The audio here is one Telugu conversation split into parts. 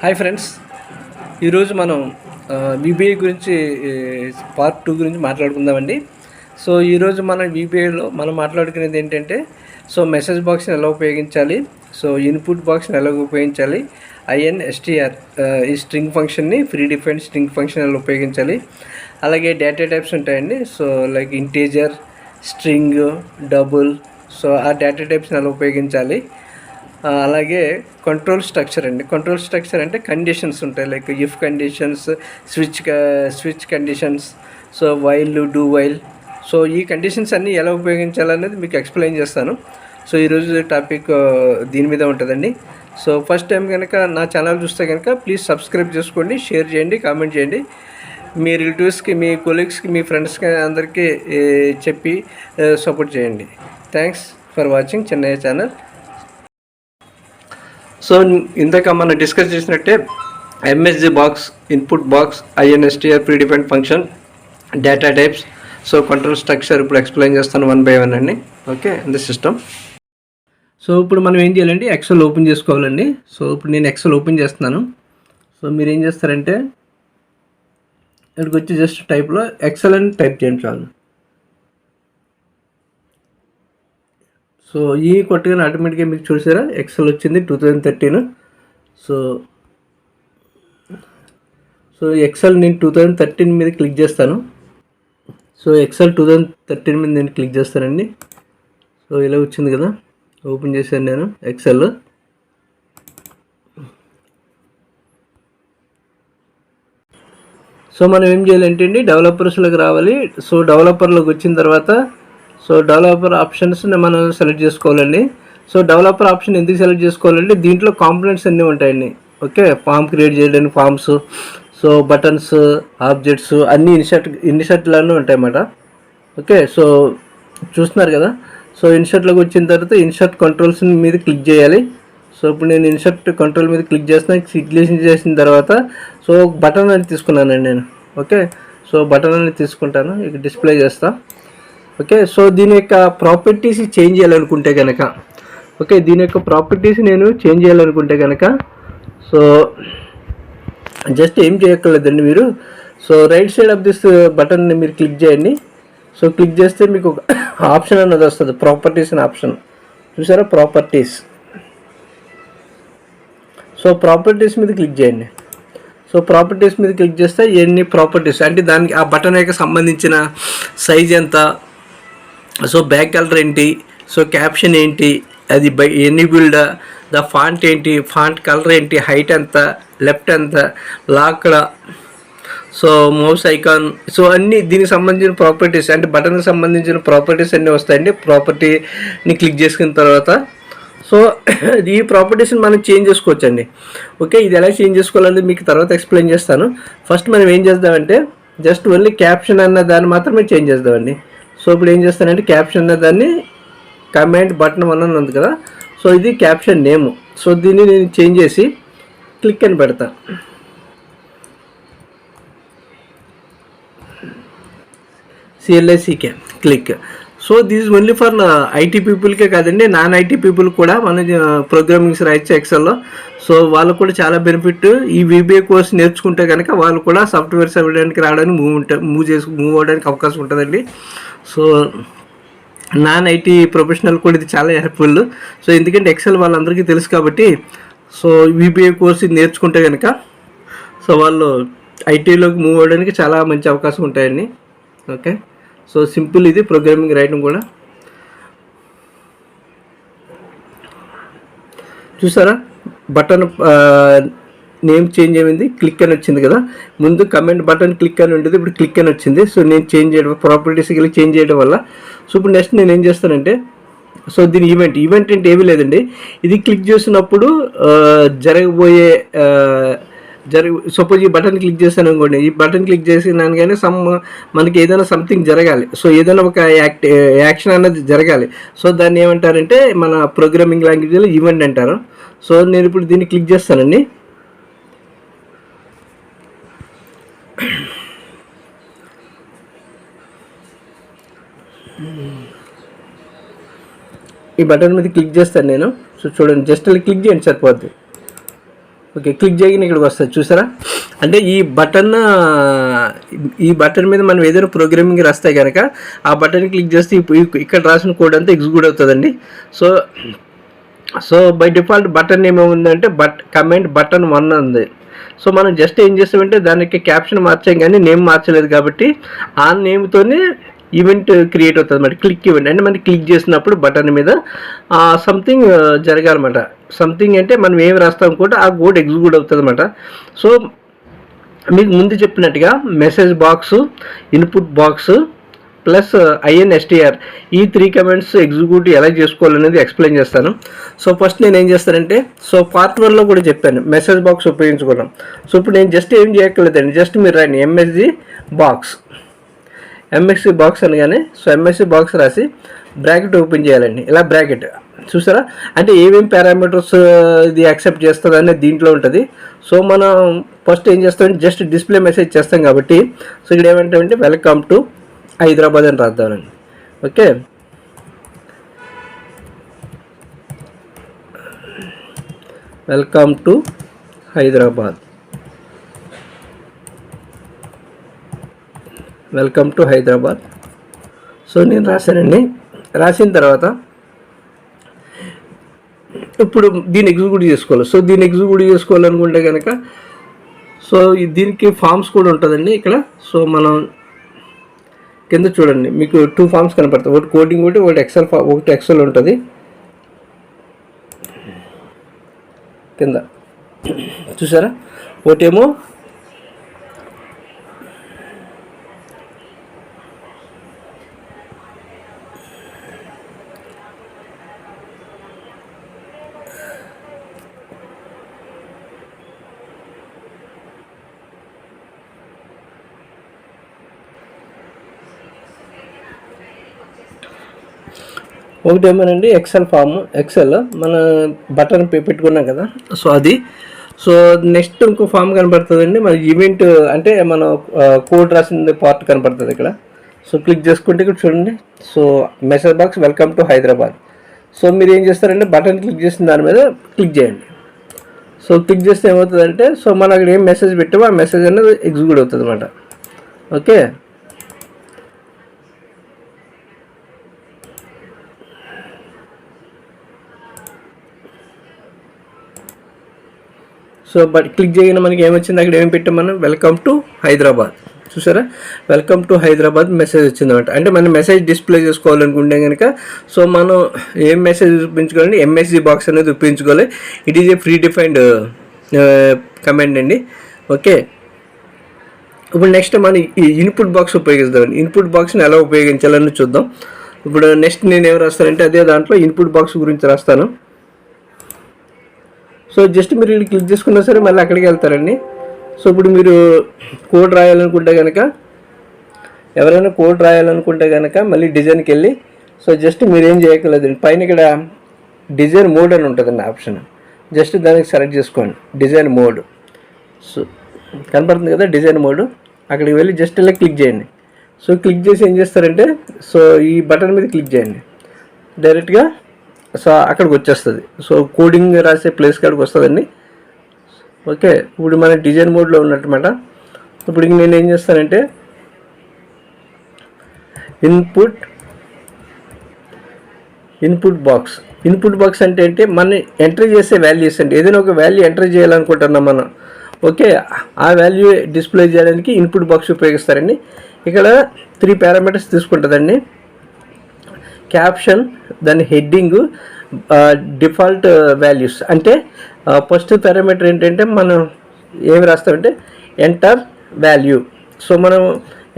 హాయ్ ఫ్రెండ్స్, ఈరోజు మనం విబిఐ గురించి పార్ట్ 2 గురించి మాట్లాడుకుందామండి. సో ఈరోజు మనం విబిఐలో మనం మాట్లాడుకునేది ఏంటంటే, సో మెసేజ్ బాక్స్ని ఎలా ఉపయోగించాలి, సో ఇన్పుట్ బాక్స్ని ఎలా ఉపయోగించాలి, ఐఎన్ఎస్టిఆర్ ఈ స్ట్రింగ్ ఫంక్షన్ని ఫ్రీ డిఫైన్డ్ స్ట్రింగ్ ఫంక్షన్ ఎలా ఉపయోగించాలి, అలాగే డేటా టైప్స్ ఉంటాయండి. So like integer, string, double, so ఆ డేటా టైప్స్ని ఎలా ఉపయోగించాలి. అలాగే కంట్రోల్ స్ట్రక్చర్ అండి. కంట్రోల్ స్ట్రక్చర్ అంటే కండిషన్స్ ఉంటాయి, like if conditions, switch conditions, so while, do while. So ఈ కండిషన్స్ అన్నీ ఎలా ఉపయోగించాలనేది మీకు ఎక్స్ప్లెయిన్ చేస్తాను. సో ఈరోజు టాపిక్ దీని మీద ఉంటుందండి. సో ఫస్ట్ టైం కనుక నా ఛానల్ చూస్తే కనుక ప్లీజ్ సబ్స్క్రైబ్ చేసుకోండి, షేర్ చేయండి, కామెంట్ చేయండి. మీ రిలేటివ్స్కి, మీ కొలీగ్స్కి, మీ ఫ్రెండ్స్కి అందరికీ చెప్పి సపోర్ట్ చేయండి. Thanks for watching Chennai channel. So ఇందాక మనం డిస్కస్ చేసినట్టే MSG box, input box, INSTR pre defined function, data types, so control structure ఇప్పుడు ఎక్స్ప్లెయిన్ చేస్తాను 1 by 1 అండి. Okay, in the system. So ఇప్పుడు మనం ఏం చేయాలండి, ఎక్సెల్ ఓపెన్ చేసుకోవాలండి. సో ఇప్పుడు నేను ఎక్సెల్ ఓపెన్ చేస్తున్నాను. సో మీరు ఏం చేస్తారంటే ఇక్కడికి వచ్చి జస్ట్ టైప్లో ఎక్సెల్ అని టైప్ చేయండి చాలు. సో ఈ కొట్టగానే ఆటోమేటిక్గా మీకు చూసారా ఎక్సెల్ వచ్చింది 2013. సో ఎక్సెల్ నేను 2013 మీద క్లిక్ చేస్తాను. సో ఎక్సెల్ 2013 మీద నేను క్లిక్ చేస్తానండి. సో ఇలా వచ్చింది కదా, ఓపెన్ చేశాను నేను ఎక్సెల్. సో మనం ఏం చేయాలంటే అండి, డెవలపర్స్లోకి రావాలి. సో డెవలపర్లోకి వచ్చిన తర్వాత సో డెవలపర్ ఆప్షన్స్ని మనం సెలెక్ట్ చేసుకోవాలండి. సో డెవలపర్ ఆప్షన్ ఎందుకు సెలెక్ట్ చేసుకోవాలంటే దీంట్లో కాంపోనెంట్స్ అన్నీ ఉంటాయండి. ఓకే, ఫామ్ క్రియేట్ చేయడానికి ఫామ్స్, సో బటన్స్, ఆబ్జెక్ట్స్ అన్నీ ఇన్సర్ట్లోనే ఉంటాయన్నమాట. ఓకే, సో చూస్తున్నారు కదా. సో ఇన్సర్ట్లోకి వచ్చిన తర్వాత ఇన్సర్ట్ కంట్రోల్స్ మీద క్లిక్ చేయాలి. సో ఇప్పుడు నేను ఇన్సర్ట్ కంట్రోల్ మీద క్లిక్ చేస్తున్నాను. క్లిక్ చేసిన తర్వాత సో బటన్ అనేది తీసుకున్నానండి నేను. ఓకే, సో బటన్ అనేది తీసుకుంటాను, ఇక డిస్ప్లే చేస్తాను. ఓకే, సో దీని యొక్క ప్రాపర్టీస్ చేంజ్ చేయాలనుకుంటే కనుక, ఓకే దీని యొక్క ప్రాపర్టీస్ నేను చేంజ్ చేయాలనుకుంటే కనుక సో జస్ట్ ఏం చేయక్కర్లేదండి మీరు. So right side of this బటన్ని మీరు క్లిక్ చేయండి. సో క్లిక్ చేస్తే మీకు ఒక ఆప్షన్ అన్నది వస్తుంది, ప్రాపర్టీస్ అనే ఆప్షన్ చూసారా, ప్రాపర్టీస్. సో ప్రాపర్టీస్ మీద క్లిక్ చేయండి. సో ప్రాపర్టీస్ మీద క్లిక్ చేస్తే ఎన్ని ప్రాపర్టీస్ అంటే దానికి ఆ బటన్ యొక్క సంబంధించిన సైజ్ ఎంత, సో బ్యాక్ కలర్ ఏంటి, సో క్యాప్షన్ ఏంటి, అది ఎనిబుల్డ్, ద ఫాంట్ ఏంటి, ఫాంట్ కలర్ ఏంటి, హైట్ ఎంత, లెఫ్ట్ ఎంత, lock, so mouse icon, so అన్నీ దీనికి సంబంధించిన ప్రాపర్టీస్ అంటే బటన్కి సంబంధించిన ప్రాపర్టీస్ అన్నీ వస్తాయండి. ప్రాపర్టీని క్లిక్ చేసుకున్న తర్వాత సో ఈ ప్రాపర్టీస్ని మనం చేంజ్ చేసుకోవచ్చండి. ఓకే, ఇది ఎలా చేంజ్ చేసుకోవాలనేది మీకు తర్వాత ఎక్స్ప్లెయిన్ చేస్తాను. ఫస్ట్ మనం ఏం చేద్దామంటే జస్ట్ ఓన్లీ క్యాప్షన్ అన్న దాన్ని మాత్రమే చేంజ్ చేద్దామండి. సో ఇప్పుడు ఏం చేస్తానంటే క్యాప్షన్ అన్న దాన్ని కమాండ్ బటన్ 1 అని ఉంది కదా, సో ఇది క్యాప్షన్ నేమ్. సో దీన్ని నేను చేంజ్ చేసి క్లిక్ అని పెడతాను. CLICK click. So this only for IT పీపుల్కే కాదండి, నాన్ ఐటీ పీపుల్ కూడా మన ప్రోగ్రామింగ్స్ రాయొచ్చు ఎక్సెల్లో. సో వాళ్ళకు కూడా చాలా బెనిఫిట్. ఈ VBA కోర్స్ నేర్చుకుంటే కనుక వాళ్ళు కూడా సాఫ్ట్వేర్స్ అవ్వడానికి రావడానికి మూవ్ అవ్వడానికి అవకాశం ఉంటుందండి. సో నాన్ ఐటీ ప్రొఫెషనల్ కూడా ఇది చాలా హెల్ప్ఫుల్. సో ఎందుకంటే ఎక్సెల్ వాళ్ళందరికీ తెలుసు కాబట్టి సో VBA కోర్స్ నేర్చుకుంటే కనుక సో వాళ్ళు ఐటీలోకి మూవ్ అవ్వడానికి చాలా మంచి అవకాశం ఉంటాయండి. ఓకే, సో సింపుల్ ఇది ప్రోగ్రామింగ్ రాయడం కూడా. చూసారా బటన్ నేమ్ చేంజ్ అయింది, క్లిక్ అని వచ్చింది కదా. ముందు కమెంట్ బటన్ క్లిక్ అని ఉండేది, ఇప్పుడు క్లిక్ అని వచ్చింది. సో నేను చేంజ్ చేయడం ప్రాపర్టీస్కి వెళ్ళి చేంజ్ చేయడం వల్ల. సో ఇప్పుడు నెక్స్ట్ నేను ఏం చేస్తానంటే సో దీని ఈవెంట్ అంటే ఏమీ లేదండి, ఇది క్లిక్ చేసినప్పుడు జరగబోయే సపోజ్ ఈ బటన్ క్లిక్ చేశాను అనుకోండి, ఈ బటన్ క్లిక్ చేసినాను కానీ మనకి ఏదైనా సంథింగ్ జరగాలి. సో ఏదైనా ఒక యాక్షన్ అన్నది జరగాలి. సో దాన్ని ఏమంటారంటే మన ప్రోగ్రామింగ్ లాంగ్వేజ్లో ఈవెంట్ అంటారు. సో నేను ఇప్పుడు దీన్ని క్లిక్ చేస్తానండి. ఈ బటన్ మీద క్లిక్ చేస్తాను నేను. సో చూడండి, జస్ట్ క్లిక్ చేయండి సరిపోద్ది. ఓకే, క్లిక్ చేయగానే ఇక్కడికి వస్తుంది చూసారా. అంటే ఈ బటన్ మీద మనం ఏదైనా ప్రోగ్రామింగ్ రాస్తే కనుక ఆ బటన్ క్లిక్ చేస్తే ఇక్కడ రాసిన కోడ్ అంతా ఎగ్జిక్యూట్ అవుతుందండి. సో బై డిఫాల్ట్ బటన్ ఏమేముందంటే కమెంట్ బటన్ 1 ఉంది. సో మనం జస్ట్ ఏం చేస్తామంటే దానికి క్యాప్షన్ మార్చాం కానీ నేమ్ మార్చలేదు కాబట్టి ఆ నేమ్తోనే ఈవెంట్ క్రియేట్ అవుతుంది అన్నమాట. క్లిక్ ఈవెంట్ అంటే మనం క్లిక్ చేసినప్పుడు బటన్ మీద సంథింగ్ జరగాలన్నమాట. సంథింగ్ అంటే మనం ఏమి రాస్తాం కూడా ఆ కోడ్ ఎగ్జిక్యూట్ అవుతుంది అన్నమాట. సో మీకు ముందు చెప్పినట్టుగా message box, input box plus INSTR ఈ 3 కమెంట్స్ ఎగ్జిక్యూట్ ఎలా చేసుకోవాలనేది ఎక్స్ప్లెయిన్ చేస్తాను. సో ఫస్ట్ నేను ఏం చేస్తానంటే, సో పార్ట్ 1లో కూడా చెప్పాను మెసేజ్ బాక్స్ ఉపయోగించుకోవడం. సో ఇప్పుడు నేను జస్ట్ ఏం చేయక్కర్లేదండి, జస్ట్ మీరు రాయండి MSG బాక్స్ అనగానే సో MSG బాక్స్ రాసి బ్రాకెట్ ఓపెన్ చేయాలండి. ఇలా బ్రాకెట్ చూసారా, అంటే ఏమేమి పారామీటర్స్ ఇది యాక్సెప్ట్ చేస్తుంది అనేది దీంట్లో ఉంటుంది. సో మనం ఫస్ట్ ఏం చేస్తామంటే జస్ట్ డిస్ప్లే మెసేజ్ చేస్తాం కాబట్టి సో ఇక్కడ ఏమంటామంటే వెల్కమ్ టు హైదరాబాద్ అని రాద్దామండి. Okay, welcome to Hyderabad, welcome to Hyderabad. So నేను రాశానండి. రాసిన తర్వాత ఇప్పుడు దీన్ని ఎగ్జిక్యూట్ చేసుకోవాలి. సో దీన్ని ఎగ్జిక్యూట్ చేసుకోవాలనుకుంటే కనుక సో దీనికి ఫామ్స్ కూడా ఉంటుందండి ఇక్కడ. సో మనం కింద చూడండి, మీకు 2 ఫామ్స్ కనపడతాయి, ఒకటి కోడింగ్ ఒకటి ఎక్సెల్ ఉంటుంది కింద చూసారా. ఒకటేమో ఒకటేమోనండి ఎక్సెల్ మన బటన్ పెట్టుకున్నాం కదా, సో అది. సో నెక్స్ట్ ఇంకో ఫామ్ కనపడుతుందండి, మన ఈవెంట్ అంటే మనం కోడ్ రాసిన పార్ట్ కనపడుతుంది ఇక్కడ. సో క్లిక్ చేసుకుంటే ఇక్కడ చూడండి, so message box welcome to Hyderabad. So మీరు ఏం చేస్తారంటే బటన్ క్లిక్ చేసిన దాని మీద క్లిక్ చేయండి. సో క్లిక్ చేస్తే ఏమవుతుందంటే సో మనం అక్కడ ఏం మెసేజ్ పెట్టామో ఆ మెసేజ్ అనేది ఎగ్జిక్యూట్ అవుతుంది అన్నమాట. ఓకే, సో క్లిక్ చేయగానే మనకి ఏమొచ్చింది, అక్కడ ఏమి పెట్టాం మనం వెల్కమ్ టు హైదరాబాద్. చూసారా, వెల్కమ్ టు హైదరాబాద్ మెసేజ్ వచ్చిందన్నమాట. అంటే మనం మెసేజ్ డిస్ప్లే చేసుకోవాలనుకుంటే కనుక సో మనం ఏం మెసేజ్ ఉపయోగించుకోవాలండి, MSG బాక్స్ అనేది ఉపయోగించుకోవాలి. It is a free defined command అండి. ఓకే, ఇప్పుడు నెక్స్ట్ మనం ఈ ఇన్పుట్ బాక్స్ ఉపయోగిస్తామండి. ఇన్పుట్ బాక్స్ని ఎలా ఉపయోగించాలని చూద్దాం. ఇప్పుడు నెక్స్ట్ నేను ఏం రాస్తానంటే అదే దాంట్లో ఇన్పుట్ బాక్స్ గురించి రాస్తాను. సో జస్ట్ మీరు ಇಲ್ಲಿ క్లిక్ చేసుకున్నా సరే మళ్ళీ అక్కడికి వెళ్తారండి. సో ఇప్పుడు మీరు కోడ్ రాయాలనుకుంటే కనుక ఎవరైనా కోడ్ రాయాలనుకుంటే కనుక మళ్ళీ డిజైన్కి వెళ్ళి సో జస్ట్ మీరు ఏం చేయక్కర్లేదండి, పైన ఇక్కడ డిజైన్ మోడ్ అని ఉంటుందండి ఆప్షన్, జస్ట్ దానికి సెలెక్ట్ చేసుకోండి డిజైన్ మోడ్. సో కనపడుతుంది కదా డిజైన్ మోడ్, అక్కడికి వెళ్ళి జస్ట్ ఇలా క్లిక్ చేయండి. సో క్లిక్ చేసి ఏం చేస్తారంటే సో ఈ బటన్ మీద క్లిక్ చేయండి, డైరెక్ట్గా సో అక్కడికి వచ్చేస్తుంది. సో కోడింగ్ రాసే ప్లేస్ కాడికి వస్తుందండి. ఓకే, ఇప్పుడు మన డిజైన్ మోడ్లో ఉన్నట్టమాట. ఇప్పుడు నేను ఏం చేస్తానంటే ఇన్పుట్ బాక్స్ అంటే మనం ఎంటర్ చేసే వాల్యూస్ అండి. ఏదైనా ఒక వాల్యూ ఎంటర్ చేయాలనుకుంటున్నాం మనం. ఓకే, ఆ వాల్యూ డిస్ప్లే చేయడానికి ఇన్పుట్ బాక్స్ ఉపయోగిస్తారండి. ఇక్కడ 3 పారామీటర్స్ తీసుకుంటుందండి, క్యాప్షన్, దాని హెడ్డింగ్, డిఫాల్ట్ వాల్యూస్. అంటే ఫస్ట్ పారామీటర్ ఏంటంటే మనం ఏమి రాస్తామంటే ఎంటర్ వాల్యూ. సో మనం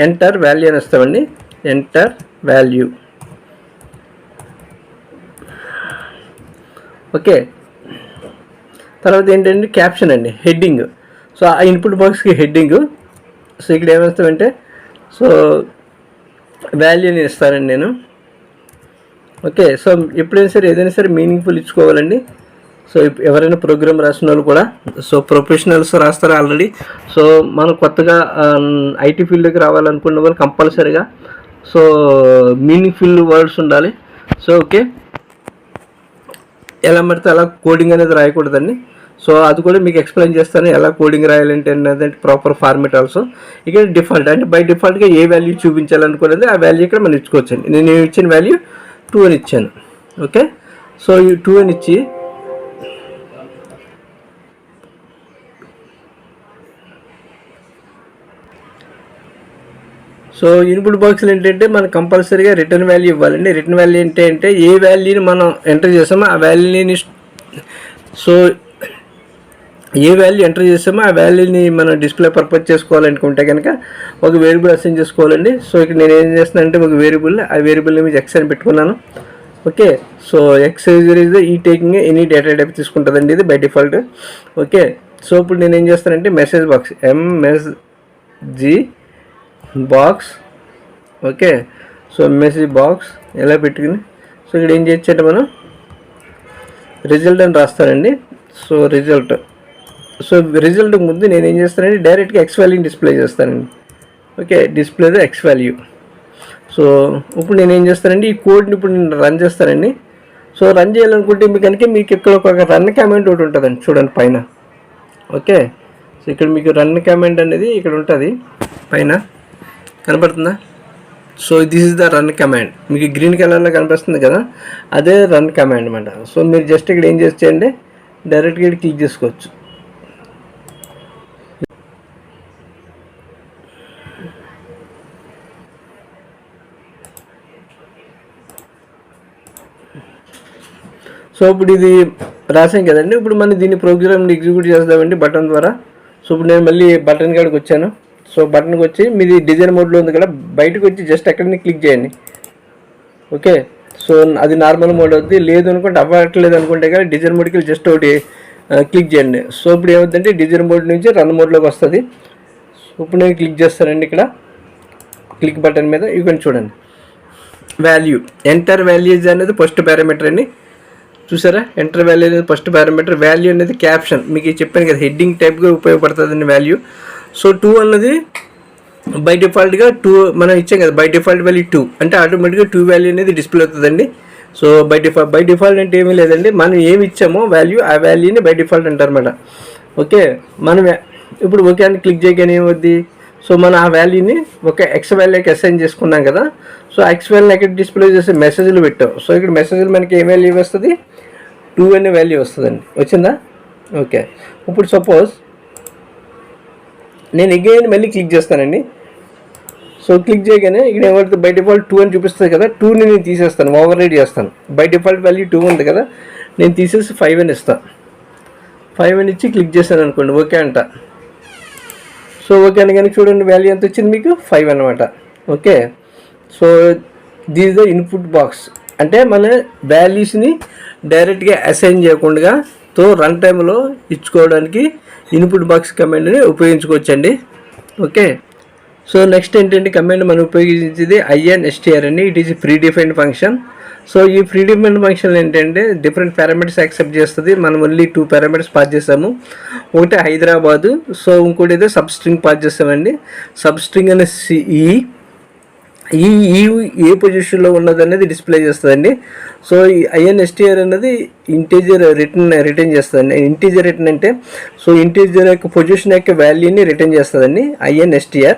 ఎంటర్ వాల్యూ అని వస్తామండి, ఎంటర్ వాల్యూ. ఓకే, తర్వాత ఏంటంటే క్యాప్షన్ అండి, హెడ్డింగ్. సో ఆ ఇన్పుట్ బాక్స్కి హెడ్డింగ్. సో ఇక్కడ ఏమేస్తామంటే సో వాల్యూని ఇస్తానండి నేను. ఓకే, సో ఎప్పుడైనా సరే ఏదైనా సరే మీనింగ్ఫుల్ ఇచ్చుకోవాలండి. సో ఎవరైనా ప్రోగ్రామ్ రాసిన వాళ్ళు కూడా సో ప్రొఫెషనల్స్ రాస్తారు ఆల్రెడీ. సో మనం కొత్తగా IT ఫీల్డ్కి రావాలనుకున్న వాళ్ళు కంపల్సరీగా సో మీనింగ్ఫుల్ వర్డ్స్ ఉండాలి. సో ఓకే, ఎలా పడితే అలా కోడింగ్ అనేది రాయకూడదండి. సో అది కూడా మీకు ఎక్స్ప్లెయిన్ చేస్తాను ఎలా కోడింగ్ రాయాలంటే అన్నది ప్రాపర్ ఫార్మేట్ ఆల్సో. ఇక్కడ డిఫాల్ట్ అంటే బై డిఫాల్ట్గా ఏ వాల్యూ చూపించాలనుకున్నది ఆ వాల్యూ ఇక్కడ మనం ఇచ్చుకోవచ్చండి. నేను ఇచ్చిన వాల్యూ 2 అని ఇచ్చాను. ఓకే, సో ఈ 2 అని ఇచ్చి సో ఇన్పుట్ బాక్స్లో ఏంటంటే మనం కంపల్సరీగా రిటర్న్ వాల్యూ ఇవ్వాలండి. రిటర్న్ వాల్యూ ఏంటంటే ఏ వాల్యూని మనం ఎంటర్ చేసామో ఆ వాల్యూని, సో ఏ వాల్యూ ఎంటర్ చేసామో ఆ వాల్యూని మనం డిస్ప్లే పర్పస్ చేసుకోవాలనుకుంటే కనుక ఒక వేరియబుల్ అసైన్ చేసుకోవాలండి. సో ఇక్కడ నేను ఏం చేస్తున్నానంటే ఒక వేరియబుల్, ఆ వేరియబుల్ మీద ఎక్స్ అని పెట్టుకున్నాను. ఓకే, సో ఎక్స్ ఇస్ ఈ టేకింగ్ ఎనీ డేటా టైప్ తీసుకుంటుందండి ఇది బై డిఫాల్ట్. ఓకే, సో ఇప్పుడు నేను ఏం చేస్తానంటే message box MSG box. Okay, so message box ఎలా పెట్టుకుని సో ఇక్కడ ఏం చేయొచ్చంటే మనం రిజల్ట్ అని రాస్తానండి. సో రిజల్ట్ ముందు నేను ఏం చేస్తానంటే డైరెక్ట్గా ఎక్స్ వాల్యూని డిస్ప్లే చేస్తానండి. Okay, display the X value. So ఇప్పుడు నేను ఏం చేస్తానండి ఈ కోడ్ని ఇప్పుడు నేను రన్ చేస్తానండి. సో రన్ చేయాలనుకుంటే మీకు ఇక్కడ ఒక రన్ కమాండ్ ఒకటి ఉంటుందండి చూడండి పైన. ఓకే, సో ఇక్కడ మీకు రన్ కమాండ్ అనేది ఇక్కడ ఉంటుంది పైన, కనపడుతుందా? So this is the run command. మీకు గ్రీన్ కలర్లో కనిపిస్తుంది కదా, అదే రన్ కమాండ్ అనమాట. సో మీరు జస్ట్ ఇక్కడ ఏం చేసేయండి డైరెక్ట్గా ఇక్కడ క్లిక్ చేసుకోవచ్చు. సో ఇప్పుడు ఇది రాసాం కదండి, ఇప్పుడు మనం దీన్ని ప్రోగ్రామ్ని ఎగ్జిక్యూట్ చేద్దామండి బటన్ ద్వారా. సో ఇప్పుడు నేను మళ్ళీ బటన్ కాడికి వచ్చాను. సో బటన్కి వచ్చి మీది డిజైన్ మోడ్లో ఉంది కదా, బయటకు వచ్చి జస్ట్ అక్కడిని క్లిక్ చేయండి. ఓకే, సో అది నార్మల్ మోడ్ అవుతుంది. లేదు అనుకుంటే అవ్వట్లేదు అనుకుంటే కదా డిజైన్ మోడ్కి జస్ట్ ఒకటి క్లిక్ చేయండి. సో ఇప్పుడు ఏమవుతుందంటే డిజైన్ మోడ్ నుంచి రన్ మోడ్లోకి వస్తుంది. ఇప్పుడు నేను క్లిక్ చేస్తానండి ఇక్కడ క్లిక్ బటన్ మీద. ఇవి చూడండి వాల్యూ, ఎంటర్ వాల్యూస్ అనేది ఫస్ట్ పారామీటర్ అండి. చూసారా, ఎంటర్ వాల్యూ అనేది ఫస్ట్ పారామీటర్. వాల్యూ అనేది క్యాప్షన్, మీకు చెప్పాను కదా హెడ్డింగ్ టైప్గా ఉపయోగపడుతుందండి వాల్యూ. సో 2 అన్నది బై డిఫాల్ట్గా 2 మనం ఇచ్చాం కదా, బై డిఫాల్ట్ వాల్యూ 2 అంటే ఆటోమేటిక్గా 2 వాల్యూ అనేది డిస్ప్లే అవుతుందండి. సో బై డిఫాల్ట్ అంటే ఏమీ లేదండి, మనం ఏమి ఇచ్చామో వాల్యూ ఆ వాల్యూని బై డిఫాల్ట్ అంటారు అన్నమాట. ఓకే, మనం ఇప్పుడు ఓకే అని క్లిక్ చేయగానే ఏమవుద్ది, సో మనం ఆ వాల్యూని ఒక ఎక్స్ వాల్యూకి అసైన్ చేసుకున్నాం కదా. సో ఎక్స్ వాల్యూని ఎక్కడ డిస్ప్లే చేసే మెసేజ్లు పెట్టాం. సో ఇక్కడ మెసేజ్లు మనకి ఏ వాల్యూ వస్తుంది, 2 అనే వాల్యూ వస్తుందండి. వచ్చిందా? ఓకే, ఇప్పుడు సపోజ్ నేను అగైన్ మళ్ళీ క్లిక్ చేస్తానండి. సో క్లిక్ చేయగానే ఇక్కడ ఏమవుతుంది, బై డిఫాల్ట్ 2 అని చూపిస్తుంది కదా, 2ని నేను తీసేస్తాను, ఓవర్ రైడ్ చేస్తాను. బై డిఫాల్ట్ వాల్యూ 2 ఉంది కదా, నేను తీసేసి 5 అని ఇస్తాను. 5 అని ఇచ్చి క్లిక్ చేశాను అనుకోండి, ఓకే అంట. సో ఓకే అని కానీ చూడండి వాల్యూ ఎంత వచ్చింది మీకు, 5 అనమాట. Okay, so this the input box అంటే మన వాల్యూస్ని డైరెక్ట్గా అసైన్ చేయకుండా రన్ టైంలో ఇచ్చుకోవడానికి ఇన్పుట్ బాక్స్ కమాండ్ని ఉపయోగించుకోవచ్చండి. ఓకే, సో నెక్స్ట్ ఏంటంటే కమాండ్ మనం ఉపయోగించేది INSTR అండి. It is pre defined function. So ఈ ప్రీ డిఫైన్డ్ ఫంక్షన్ ఏంటంటే డిఫరెంట్ పారామీటర్స్ యాక్సెప్ట్ చేస్తుంది. మనం ఓన్లీ 2 పారామీటర్స్ పాస్ చేసాము. ఒకటి హైదరాబాదు, సో ఇంకోటి అయితే సబ్ స్ట్రింగ్ పాస్ చేసామండి. సబ్ స్ట్రింగ్ అనే ఈ ఏ పొజిషన్లో ఉన్నది అనేది డిస్ప్లే చేస్తుందండి. సో ఈ INSTR అనేది ఇంటీజర్ రిటర్న్ చేస్తుందండి. ఇంటీజర్ రిటర్న్ అంటే సో ఇంటీజర్ యొక్క పొజిషన్ యొక్క వాల్యూని రిటర్న్ చేస్తుందండి INSTR.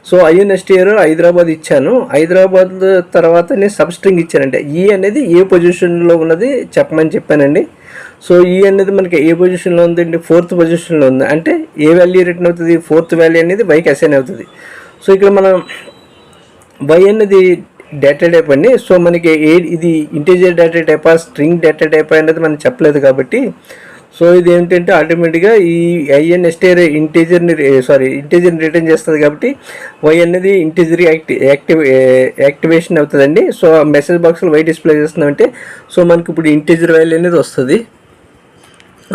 సో INSTR హైదరాబాద్ ఇచ్చాను, హైదరాబాద్ తర్వాత నేను సబ్ స్ట్రింగ్ ఇచ్చానంటే ఈ అనేది ఏ పొజిషన్లో ఉన్నది చెప్పమని చెప్పానండి. సో ఈ అనేది మనకి ఏ పొజిషన్లో ఉందండి, 4th పొజిషన్లో ఉంది. అంటే ఏ వాల్యూ రిటర్న్ అవుతుంది, 4th వాల్యూ అనేది వైకి అసైన్ అవుతుంది. సో ఇక్కడ మనం వై అనేది డేటా టైప్ అండి. సో మనకి ఇది ఇంటీజర్ డేటా టైపా స్ట్రింగ్ డేటా టైపా అనేది మనం చెప్పలేదు కాబట్టి సో ఇది ఏంటంటే ఆటోమేటిక్గా ఈ INSTR ఇంటీజర్ని రిటర్న్ చేస్తుంది కాబట్టి వై అనేది ఇంటీజర్ యాక్టివేషన్ అవుతుందండి. సో మెసేజ్ బాక్స్లో వై డిస్ప్లే చేస్తుందంటే సో మనకి ఇప్పుడు ఇంటీజర్ వాల్యూ అనేది వస్తుంది.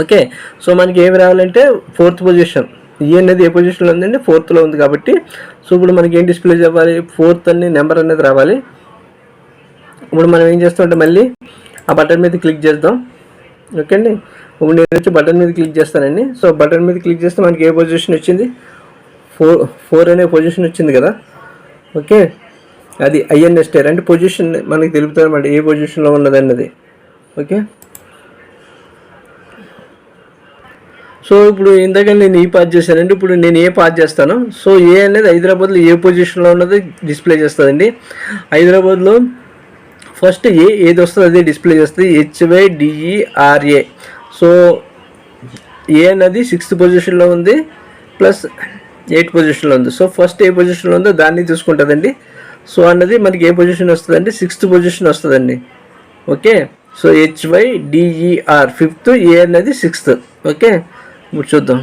ఓకే, సో మనకి ఏమి రావాలంటే 4th పొజిషన్, ఈ అనేది ఏ పొజిషన్లో ఉందండి, 4thలో ఉంది కాబట్టి సో ఇప్పుడు మనకి ఏం డిస్ప్లే చేయాలి, 4th అని నెంబర్ అనేది రావాలి. ఇప్పుడు మనం ఏం చేస్తామంటే మళ్ళీ ఆ బటన్ మీద క్లిక్ చేద్దాం. ఓకే అండి, ఇప్పుడు నేను వచ్చి బటన్ మీద క్లిక్ చేస్తానండి. సో బటన్ మీద క్లిక్ చేస్తే మనకి ఏ పొజిషన్ వచ్చింది, 4 అనే పొజిషన్ వచ్చింది కదా. ఓకే, అది INSTR అంటే పొజిషన్ మనకి తెలుపుతుంది అన్నమాట ఏ పొజిషన్లో ఉన్నది అన్నది. ఓకే, సో ఇప్పుడు ఇందాక నేను ఈ పాస్ చేశానండి, ఇప్పుడు నేను ఏ పాస్ చేస్తాను. సో ఏ అనేది హైదరాబాద్లో ఏ పొజిషన్లో ఉన్నది డిస్ప్లే చేస్తుందండి. హైదరాబాద్లో ఫస్ట్ ఏది వస్తుంది అదే డిస్ప్లే చేస్తుంది, HYDERA. సో ఏ అనేది 6th పొజిషన్లో ఉంది, ప్లస్ 8th పొజిషన్లో ఉంది. సో ఫస్ట్ ఏ పొజిషన్లో ఉందో దాన్ని తీసుకుంటుందండి. సో అన్నది మనకి ఏ పొజిషన్ వస్తుందండి, 6th పొజిషన్ వస్తుందండి. ఓకే, సో HYDER 5th, ఏ అనేది 6th. ఓకే, ఇప్పుడు చూద్దాం.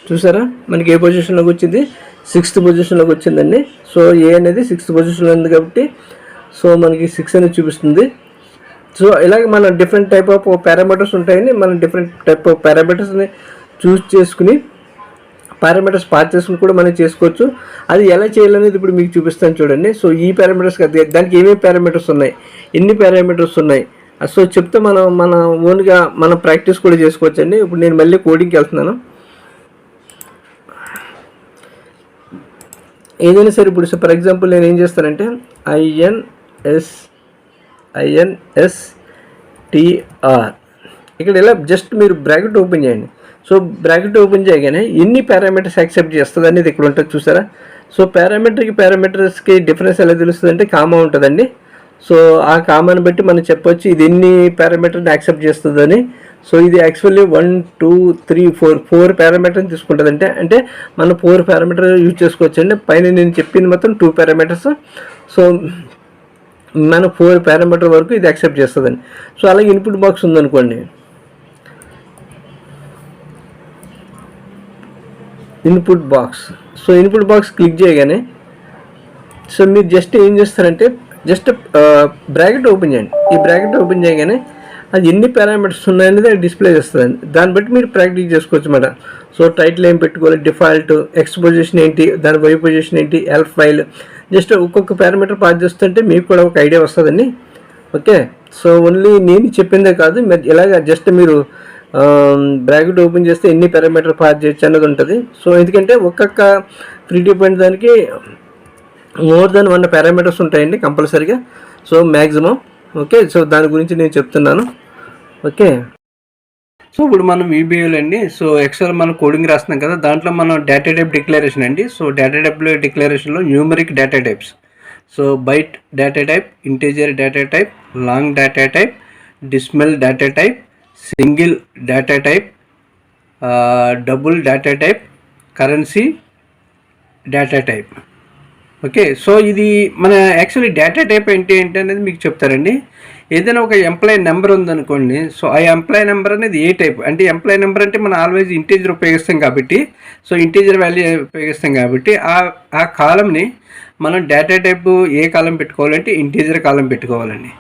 చూసారా మనకి ఏ పొజిషన్లోకి వచ్చింది, 6th పొజిషన్లోకి వచ్చిందండి. సో ఏ అనేది 6th పొజిషన్లో ఉంది కాబట్టి సో మనకి 6 అనేది చూపిస్తుంది. సో ఇలాగే మనం డిఫరెంట్ టైప్ ఆఫ్ పారామీటర్స్ ఉంటాయండి. మనం డిఫరెంట్ టైప్ ఆఫ్ పారామీటర్స్ని చూస్ చేసుకుని పారామీటర్స్ పాస్ చేసుకుని కూడా మనం చేసుకోవచ్చు. అది ఎలా చేయాలనేది ఇప్పుడు మీకు చూపిస్తాను చూడండి. సో ఈ పారామీటర్స్ దానికి ఏమేమి పారామీటర్స్ ఉన్నాయి, ఎన్ని పారామీటర్స్ ఉన్నాయి, సో చెప్తే మన ఓన్గా మనం ప్రాక్టీస్ కూడా చేసుకోవచ్చు అండి. ఇప్పుడు నేను మళ్ళీ కోడింగ్కి వెళ్తున్నాను. ఏదైనా సరే ఇప్పుడు ఫర్ ఎగ్జాంపుల్ నేను ఏం చేస్తానంటే INSTR ఇక్కడ ఇలా జస్ట్ మీరు బ్రాకెట్ ఓపెన్ చేయండి. సో బ్రాకెట్ ఓపెన్ చేయగానే ఎన్ని పారామీటర్స్ యాక్సెప్ట్ చేస్తుంది అనేది ఇక్కడ ఉంటుంది చూసారా. సో పారామీటర్స్కి డిఫరెన్స్ ఎలా తెలుస్తుంది అంటే కామా ఉంటుందండి. సో ఆ కామాని బట్టి మనం చెప్పొచ్చు ఇది ఎన్ని పారామీటర్ని యాక్సెప్ట్ చేస్తుందని. సో ఇది యాక్చువల్లీ 1 2 3 4 పారామీటర్ని తీసుకుంటుంది. అంటే మనం 4 పారామీటర్ యూజ్ చేసుకోవచ్చు అండి. పైన నేను చెప్పింది మొత్తం 2 పారామీటర్స్. సో మన 4 పారామీటర్ వరకు ఇది యాక్సెప్ట్ చేస్తుందండి. సో అలాగే ఇన్పుట్ బాక్స్ ఉందనుకోండి, ఇన్పుట్ బాక్స్ క్లిక్ చేయగానే సో మీరు జస్ట్ ఏం చేస్తారంటే జస్ట్ బ్రాకెట్ ఓపెన్ చేయండి. ఈ బ్రాకెట్ ఓపెన్ చేయగానే అది ఎన్ని పారామీటర్స్ ఉన్నాయనేది అది డిస్ప్లే చేస్తుందండి. దాన్ని బట్టి మీరు ప్రాక్టీస్ చేసుకోవచ్చు అన్నమాట. సో టైటిల్ ఏం పెట్టుకోవాలి, డిఫాల్ట్, X పొజిషన్ ఏంటి, దాని Y పొజిషన్ ఏంటి, ఎల్ఫ్ ఫైల్, జస్ట్ ఒక్కొక్క పారామీటర్ పాస్ చేస్తుంటే మీకు కూడా ఒక ఐడియా వస్తుందండి. ఓకే, సో ఓన్లీ నేను చెప్పిందే కాదు, ఇలాగ జస్ట్ మీరు బ్రాకెట్ ఓపెన్ చేస్తే ఎన్ని పారామీటర్ పాస్ చేయొచ్చు అన్నది ఉంటుంది. సో ఎందుకంటే ఒక్కొక్క ఫ్రీ పాయింట్ దానికి మోర్ దెన్ 1 పారామీటర్స్ ఉంటాయండి కంపల్సరీగా. So maximum. ఓకే, సో దాని గురించి నేను చెప్తున్నాను. ఓకే, సో ఇప్పుడు మనం VBAలో అండి, సో ఎక్సెల్ మనం కోడింగ్ రాస్తున్నాం కదా, దాంట్లో మనం డేటా టైప్ డిక్లరేషన్ అండి. సో డేటా టైప్ డిక్లరేషన్లో numeric data types, so byte data type, integer data type, long data type, decimal data type, single data type, double data type, currency data type. Okay, so ఇది మన యాక్చువల్లీ డేటా టైప్ ఏంటి అనేది మీకు చెప్తారండి. ఏదైనా ఒక ఎంప్లాయీ నెంబర్ ఉందనుకోండి, సో ఆ ఎంప్లాయీ నెంబర్ అనేది ఏ టైప్ అంటే ఎంప్లాయీ నెంబర్ అంటే మనం ఆల్వేజ్ ఇంటీజర్ ఉపయోగిస్తాం కాబట్టి, సో ఇంటీజర్ వాల్యూ ఉపయోగిస్తాం కాబట్టి ఆ కాలంని మనం డేటా టైప్ ఏ కాలం పెట్టుకోవాలంటే ఇంటీజర్ కాలం పెట్టుకోవాలండి.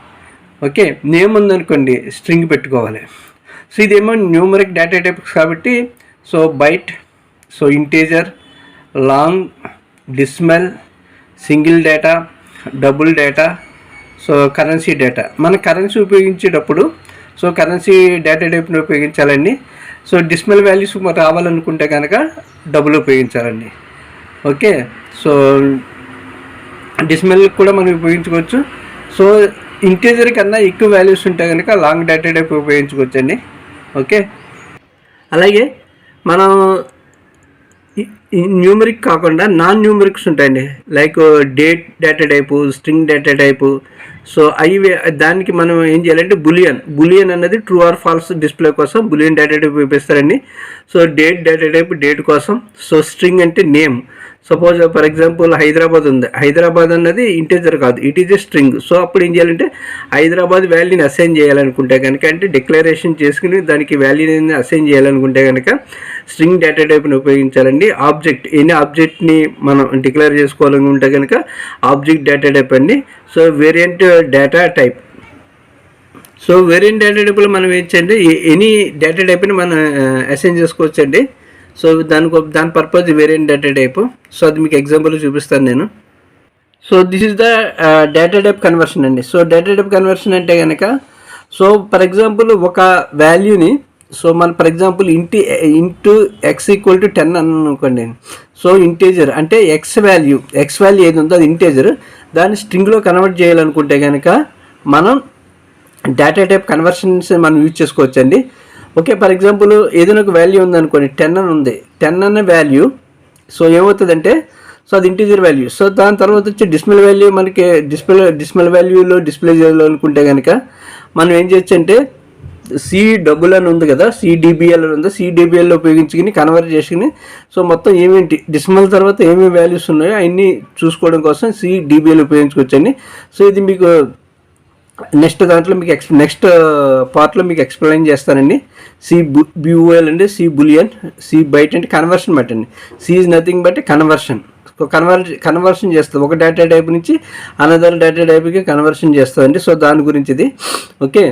ఓకే, నేమ్ ఉందనుకోండి స్ట్రింగ్ పెట్టుకోవాలి. సో ఇదేమో న్యూమరిక్ డేటా టైప్స్ కాబట్టి so byte, so integer, long, decimal, single data, double data, so currency data. మన కరెన్సీ ఉపయోగించేటప్పుడు సో కరెన్సీ డేటా టైప్ని ఉపయోగించాలండి. సో డెసిమల్ వాల్యూస్ రావాలనుకుంటే కనుక డబుల్ ఉపయోగించాలండి. ఓకే, సో డెసిమల్ కూడా మనం ఉపయోగించుకోవచ్చు. సో ఇంటీజర్ కన్నా ఎక్కువ వాల్యూస్ ఉంటే కనుక లాంగ్ డేటా టైప్ ఉపయోగించుకోవచ్చండి. ఓకే, అలాగే మనం న్యూమరిక్ కాకుండా నాన్ న్యూమరిక్స్ ఉంటాయండి, like date data type, string data type. So అవి దానికి మనం ఏం చేయాలంటే బులియన్ అన్నది ట్రూ ఆర్ ఫాల్స్ డిస్ప్లే కోసం బులియన్ డేటా టైప్ ఉపయోగిస్తారండి. So date data type date కోసం. సో స్ట్రింగ్ అంటే name. Suppose for example Hyderabad ఉంది, హైదరాబాద్ అన్నది ఇంటీజర్ కాదు, it is a string. So అప్పుడు ఏం చేయాలంటే హైదరాబాద్ వాల్యూని అసైన్ చేయాలనుకుంటే కనుక, అంటే డిక్లరేషన్ చేసుకుని దానికి వాల్యూని అసైన్ చేయాలనుకుంటే కనుక స్ట్రింగ్ డేటా టైప్ని ఉపయోగించాలండి. ఎనీ ఆబ్జెక్ట్ని మనం డిక్లేర్ చేసుకోవాలనుకుంటే కనుక ఆబ్జెక్ట్ డేటా టైప్ అండి. So variant data type. So variant data టైప్లో మనం ఏంటంటే ఎనీ డేటా టైప్ని మనం అసైన్ చేసుకోవచ్చు అండి. సో దాని purpose variant data type. So అది మీకు ఎగ్జాంపుల్ చూపిస్తాను నేను. So this is the data type conversion అండి. సో డేటా టైప్ కన్వర్షన్ అంటే కనుక, సో ఫర్ ఎగ్జాంపుల్ ఒక వాల్యూని సో మన for example into X equal to 10 అని అనుకోండి. సో ఇంటీజర్ అంటే ఎక్స్ వాల్యూ ఏది ఉందో అది ఇంటీజర్, దాన్ని స్ట్రింగ్లో కన్వర్ట్ చేయాలనుకుంటే కనుక మనం డేటా టైప్ కన్వర్షన్స్ మనం యూజ్ చేసుకోవచ్చండి. ఓకే, ఫర్ ఎగ్జాంపుల్ ఏదైనా ఒక వాల్యూ ఉందనుకోండి, 10 అని ఉంది. 10 అనే వాల్యూ సో ఏమవుతుందంటే సో అది ఇంటీజర్ వాల్యూ. సో దాని తర్వాత వచ్చి డిస్ప్లే వాల్యూ మనకి డిస్ప్లే వాల్యూలో డిస్ప్లే చేయాలనుకుంటే కనుక మనం ఏం చేయొచ్చు అంటే CDBL అని ఉంది కదా, CDBL అని ఉంది, CDBL ఉపయోగించుకుని కన్వర్ట్ చేసుకుని సో మొత్తం ఏమేంటి డిసిమల్ తర్వాత ఏమేమి వాల్యూస్ ఉన్నాయో అవన్నీ చూసుకోవడం కోసం CDBL ఉపయోగించుకోవచ్చండి. సో ఇది మీకు నెక్స్ట్ దాంట్లో మీకు నెక్స్ట్ పార్ట్లో మీకు ఎక్స్ప్లెయిన్ చేస్తానండి. CBOL అంటే C బులియన్, C బైట్ అంటే కన్వర్షన్ బట్ అండి. C is nothing but conversion చేస్తుంది, ఒక డేటా టైప్ నుంచి అనదర్ డేటా టైప్కి కన్వర్షన్ చేస్తుందండి. సో దాని గురించి ఇది. ఓకే,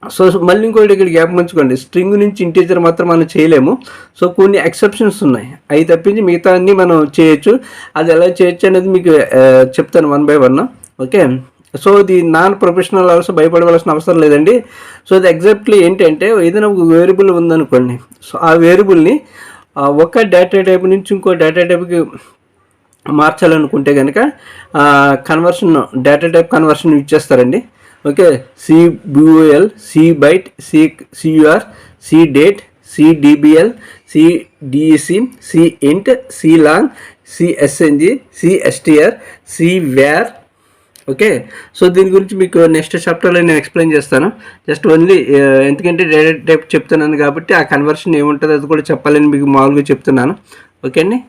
సో మళ్ళీ ఇంకోటి ఇక్కడ గ్యాప్ ఉంచుకోండి, స్ట్రింగ్ నుంచి ఇంటీజర్ మాత్రం మనం చేయలేము. సో కొన్ని ఎక్సెప్షన్స్ ఉన్నాయి, అవి తప్పించి మిగతా అన్నీ మనం చేయొచ్చు. అది ఎలా చేయొచ్చు అనేది మీకు చెప్తాను 1 by 1. ఓకే, సో ఇది నాన్ ప్రొఫెషనల్ ఆల్సో భయపడవలసిన అవసరం లేదండి. సో ఇది ఎగ్జాక్ట్లీ ఏంటంటే ఏదైనా ఒక వేరియబుల్ ఉందనుకోండి, సో ఆ వేరియబుల్ని ఒక డేటా టైప్ నుంచి ఇంకో డేటా టైప్కి మార్చాలనుకుంటే కనుక conversion data type conversion use చేస్తారండి. Okay, CBOL, C byte, CUR, CDate, CDBL, CDEC, CInt, CLong, CSNG, CSTR, CVAR. Okay, so దీని గురించి మీకు నెక్స్ట్ చాప్టర్లో నేను ఎక్స్ప్లెయిన్ చేస్తాను. జస్ట్ ఓన్లీ ఎందుకంటే డేటా టైప్ చెప్తున్నాను కాబట్టి ఆ కన్వర్షన్ ఏముంటుందో అది కూడా చెప్పాలని మీకు మామూలుగా చెప్తున్నాను. ఓకే అండి,